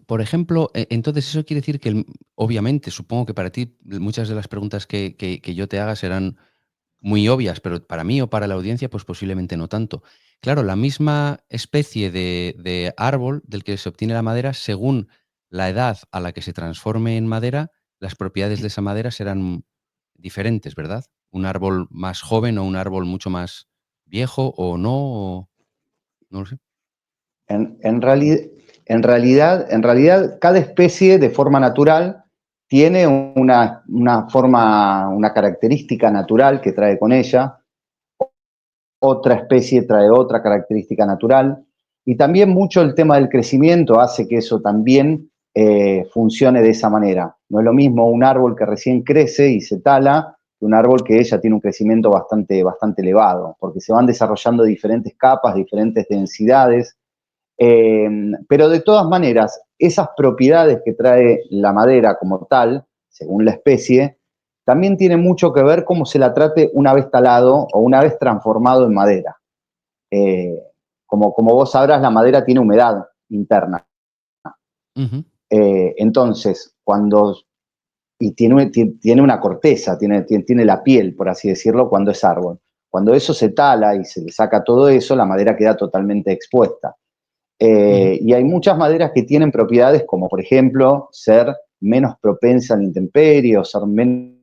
Por ejemplo, entonces eso quiere decir que, obviamente, supongo que para ti muchas de las preguntas que yo te haga serán muy obvias, pero para mí o para la audiencia, pues posiblemente no tanto. Claro, la misma especie de árbol del que se obtiene la madera, según la edad a la que se transforme en madera, las propiedades de esa madera serán diferentes, ¿verdad? Un árbol más joven o un árbol mucho más viejo o no, no lo sé. En realidad, cada especie de forma natural tiene una forma, una característica natural que trae con ella, otra especie trae otra característica natural, y también mucho el tema del crecimiento hace que eso también funcione de esa manera. No es lo mismo un árbol que recién crece y se tala que un árbol que ya tiene un crecimiento bastante elevado, porque se van desarrollando diferentes capas, diferentes densidades. Pero de todas maneras, esas propiedades que trae la madera como tal, según la especie, también tiene mucho que ver cómo se la trate una vez talado o una vez transformado en madera. Eh, como vos sabrás, la madera tiene humedad interna. Ujú. Entonces, y tiene una corteza, tiene la piel, por así decirlo, cuando es árbol. Cuando eso se tala y se le saca todo eso, la madera queda totalmente expuesta. Ujú. Y hay muchas maderas que tienen propiedades como, por ejemplo, ser menos propensa a la intemperie o ser menos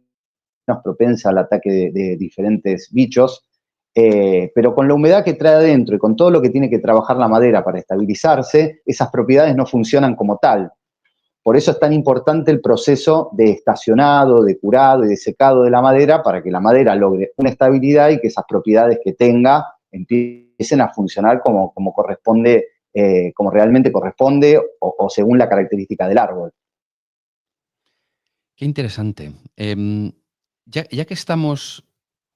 propensa al ataque de diferentes bichos, pero con la humedad que trae adentro y con todo lo que tiene que trabajar la madera para estabilizarse, esas propiedades no funcionan como tal. Por eso es tan importante el proceso de estacionado, de curado y de secado de la madera para que la madera logre una estabilidad y que esas propiedades que tenga empiecen a funcionar como corresponde, como realmente corresponde o según la característica del árbol. Qué interesante. Ya que estamos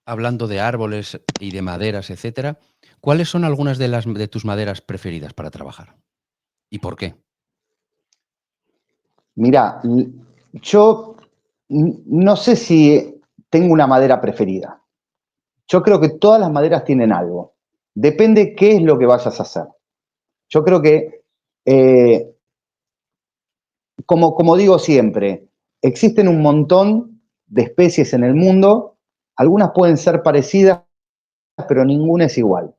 hablando de árboles y de maderas, etcétera, ¿cuáles son algunas de tus maderas preferidas para trabajar? ¿Y por qué? Mira, yo no sé si tengo una madera preferida. Yo creo que todas las maderas tienen algo. Depende qué es lo que vayas a hacer. Yo creo que eh, como digo siempre, existen un montón de especies en el mundo, algunas pueden ser parecidas, pero ninguna es igual.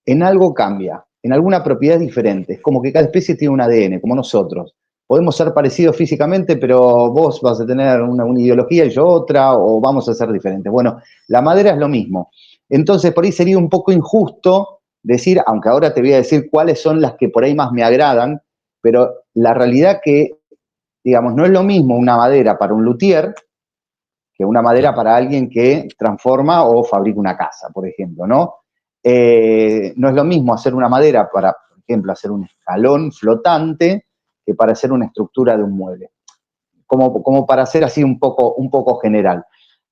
En algo cambia, en alguna propiedad es diferente. Es como que cada especie tiene un ADN, como nosotros. Podemos ser parecidos físicamente, pero vos vas a tener una ideología y yo otra, o vamos a ser diferentes. Bueno, la madera es lo mismo. Entonces, por ahí sería un poco injusto decir, aunque ahora te voy a decir cuáles son las que por ahí más me agradan, pero la realidad que digamos, no es lo mismo una madera para un luthier que una madera Claro. para alguien que transforma o fabrica una casa, por ejemplo, ¿no? No es lo mismo hacer una madera para, por ejemplo, hacer un escalón flotante que para hacer una estructura de un mueble. Como para hacer así un poco general.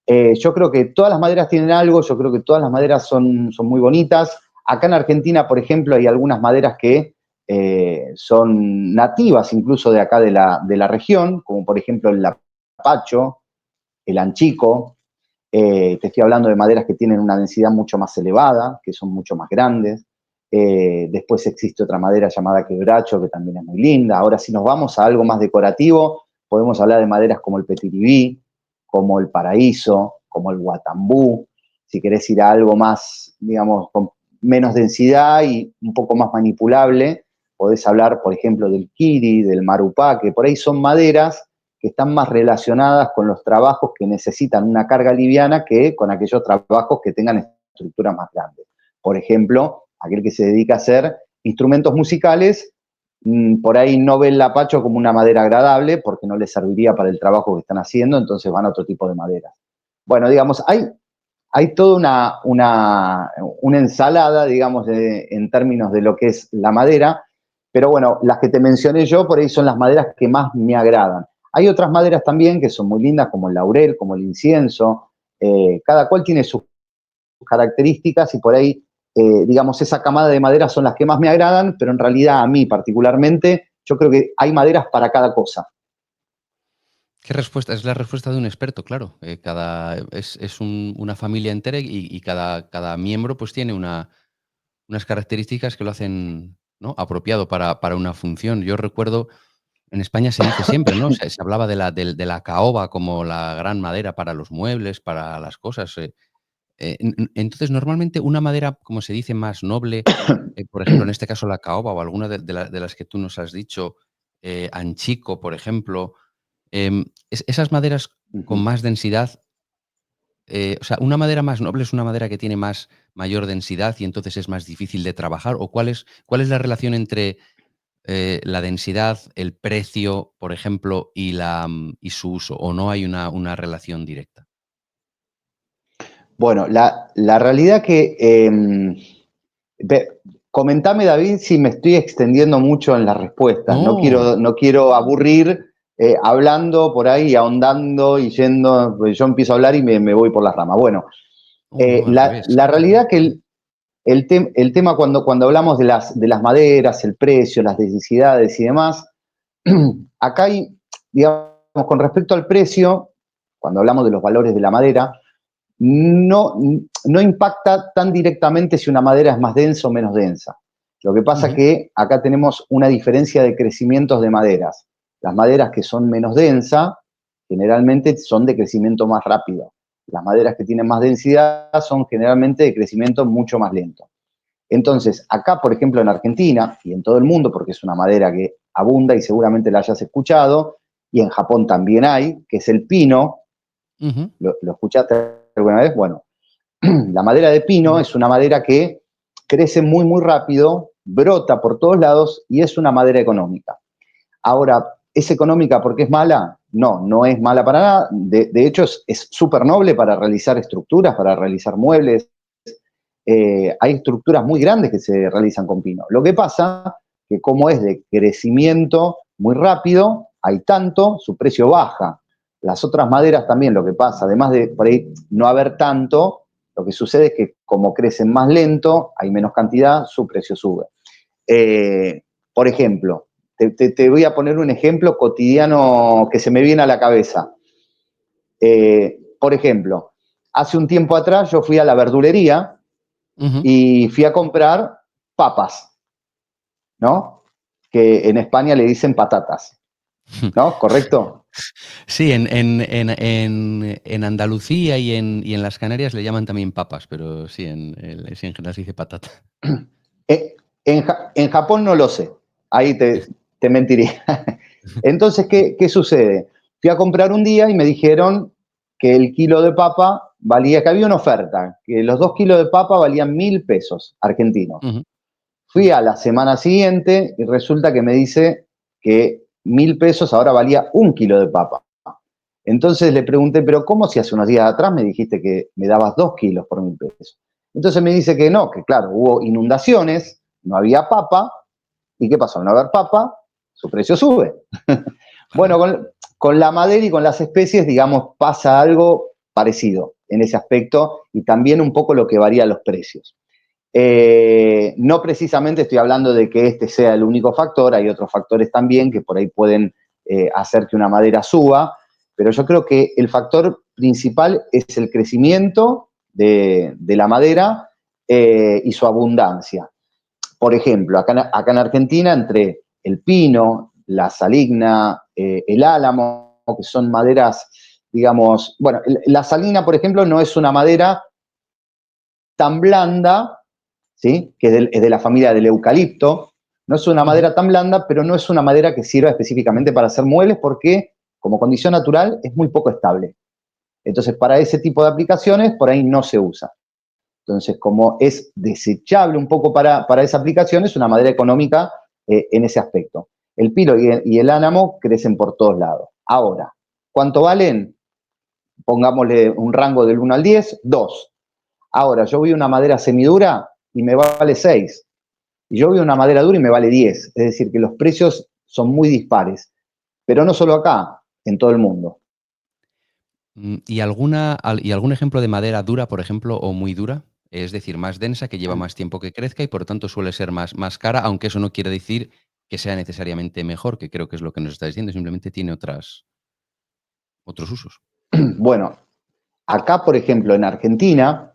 Yo creo que todas las maderas tienen algo, yo creo que todas las maderas son muy bonitas. Acá en Argentina, por ejemplo, hay algunas maderas que son nativas incluso de acá de la región, como por ejemplo el lapacho, el anchico. Te estoy hablando de maderas que tienen una densidad mucho más elevada, que son mucho más grandes. Después existe otra madera llamada quebracho, que también es muy linda. Ahora, si nos vamos a algo más decorativo, podemos hablar de maderas como el petiribí, como el paraíso, como el guatambú. Si querés ir a algo más, digamos, con menos densidad y un poco más manipulable, podés hablar, por ejemplo, del kiri, del marupá, que por ahí son maderas que están más relacionadas con los trabajos que necesitan una carga liviana que con aquellos trabajos que tengan estructuras más grandes. Por ejemplo, aquel que se dedica a hacer instrumentos musicales, por ahí no ve el lapacho como una madera agradable porque no les serviría para el trabajo que están haciendo, entonces van a otro tipo de maderas. Bueno, digamos, hay toda una ensalada, digamos, en términos de lo que es la madera, pero bueno, las que te mencioné yo por ahí son las maderas que más me agradan. Hay otras maderas también que son muy lindas, como el laurel, como el incienso. Cada cual tiene sus características y por ahí, digamos, esa camada de maderas son las que más me agradan, pero en realidad a mí particularmente, yo creo que hay maderas para cada cosa. ¿Qué respuesta? Es la respuesta de un experto, claro. Es una familia entera y cada miembro pues tiene unas características que lo hacen, ¿no?, apropiado para una función. Yo recuerdo En España se dice siempre, ¿no? Se hablaba de la caoba como la gran madera para los muebles, para las cosas, entonces, normalmente una madera, como se dice, más noble, por ejemplo, en este caso la caoba o alguna de las que tú nos has dicho, anchico, por ejemplo, esas maderas con Ujú. más densidad, o sea, ¿una madera más noble es una madera que tiene mayor densidad y entonces es más difícil de trabajar? ¿O cuál es la relación entre, la densidad, el precio, por ejemplo, y su uso? ¿O no hay una relación directa? Bueno, la realidad que comentame, David, si me estoy extendiendo mucho en las respuestas. No No. quiero, no quiero aburrir hablando por ahí, ahondando y yendo, pues yo empiezo a hablar y me voy por las ramas. Bueno, No, al revés. la realidad que el tema cuando hablamos de las maderas, el precio, las densidades y demás, acá hay, digamos, con respecto al precio, cuando hablamos de los valores de la madera, no, no impacta tan directamente si una madera es más densa o menos densa. Lo que pasa es Ujú, que acá tenemos una diferencia de crecimientos de maderas. Las maderas que son menos densas generalmente son de crecimiento más rápido. Las maderas que tienen más densidad son generalmente de crecimiento mucho más lento. Entonces, acá, por ejemplo, en Argentina y en todo el mundo, porque es una madera que abunda y seguramente la hayas escuchado, y en Japón también hay, que es el pino. ujú, ¿Lo escuchaste alguna vez? Bueno, la madera de pino ujú. es una madera que crece muy, muy rápido, brota por todos lados y es una madera económica. Ahora, ¿es económica porque es mala? No, no es mala para nada. De hecho, es súper noble para realizar estructuras, para realizar muebles. Hay estructuras muy grandes que se realizan con pino. Lo que pasa que como es de crecimiento muy rápido, hay tanto, su precio baja. Las otras maderas también lo que pasa, además de por ahí no haber tanto, lo que sucede es que como crecen más lento, hay menos cantidad, su precio sube. Eh, por ejemplo, te voy a poner un ejemplo cotidiano que se me viene a la cabeza. Por ejemplo, hace un tiempo atrás yo fui a la verdulería Ujú. y fui a comprar papas, ¿no? Que en España le dicen patatas, ¿no? ¿Correcto? Sí, en Andalucía y en las Canarias le llaman también papas, pero sí, en general se dice patata. En Japón no lo sé, ahí te mentiría. Entonces, ¿qué sucede? Fui a comprar un día y me dijeron que el kilo de papa valía, que había una oferta, que los 2 kilos de papa valían 1.000 pesos argentinos. Ujú. Fui a la semana siguiente y resulta que me dice que 1.000 pesos ahora valía 1 kilo de papa. Entonces le pregunté, pero ¿cómo si hace unos días atrás me dijiste que me dabas 2 kilos por 1.000 pesos? Entonces me dice que no, que claro, hubo inundaciones, no había papa, ¿y qué pasó? Al no haber papa, su precio sube. Bueno, Claro. con la madera y con las especies, digamos, pasa algo parecido en ese aspecto y también un poco lo que varía los precios. No precisamente estoy hablando de que este sea el único factor, hay otros factores también que por ahí pueden hacer que una madera suba, pero yo creo que el factor principal es el crecimiento de la madera y su abundancia. Por ejemplo, acá en Argentina, entre el pino, la saligna, el álamo, que son maderas, digamos, bueno, la saligna, por ejemplo, no es una madera tan blanda, ¿sí? Que es de la familia del eucalipto. No es una Ujú. madera tan blanda, pero no es una madera que sirva específicamente para hacer muebles porque como condición natural es muy poco estable. Entonces, para ese tipo de aplicaciones, por ahí no se usa. Entonces, como es desechable un poco para esa aplicación, es una madera económica en ese aspecto. El pino y el álamo crecen por todos lados. Ahora, ¿cuánto valen? Pongámosle un rango del 1 al 10, 2. Ahora, yo voy a una madera semidura y me vale 6. Y yo voy a una madera dura y me vale 10. Es decir, que los precios son muy dispares. Pero no solo acá, en todo el mundo. ¿Y algún ejemplo de madera dura, por ejemplo, o muy dura? Es decir, más densa, que lleva más tiempo que crezca y por lo tanto suele ser más cara, aunque eso no quiere decir que sea necesariamente mejor, que creo que es lo que nos está diciendo, simplemente tiene otros usos. Bueno, acá, por ejemplo, en Argentina,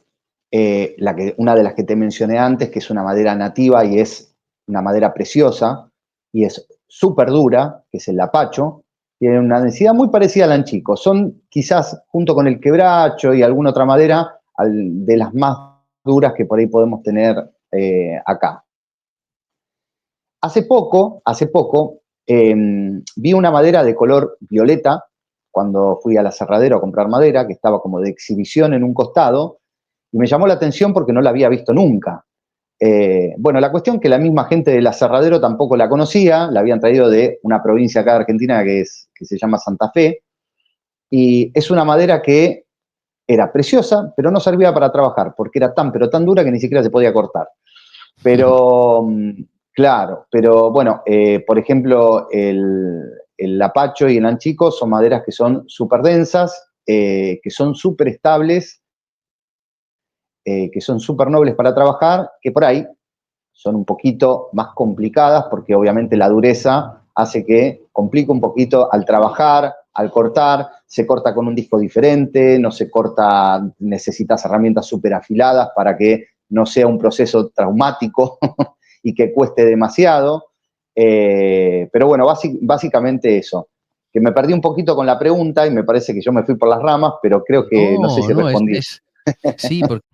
una de las que te mencioné antes, que es una madera nativa y es una madera preciosa y es súper dura, que es el lapacho, tiene una densidad muy parecida al anchico. Son quizás, junto con el quebracho y alguna otra madera, de las más duras que por ahí podemos tener acá. Hace poco, vi una madera de color violeta cuando fui al aserradero a comprar madera, que estaba como de exhibición en un costado, y me llamó la atención porque no la había visto nunca. Bueno, la cuestión que la misma gente del aserradero tampoco la conocía, la habían traído de una provincia acá de Argentina que se llama Santa Fe, y es una madera que era preciosa, pero no servía para trabajar, porque era tan, pero tan dura que ni siquiera se podía cortar. Pero, claro, pero bueno, por ejemplo, el lapacho y el anchico son maderas que son súper densas, que son súper estables, que son súper nobles para trabajar, que por ahí son un poquito más complicadas porque obviamente la dureza hace que complique un poquito al trabajar, al cortar, se corta con un disco diferente, no se corta, necesitas herramientas súper afiladas para que no sea un proceso traumático y que cueste demasiado. Pero bueno, básicamente eso. Que me perdí un poquito con la pregunta y me parece que yo me fui por las ramas, pero creo que no sé No, si no, respondí. sí, porque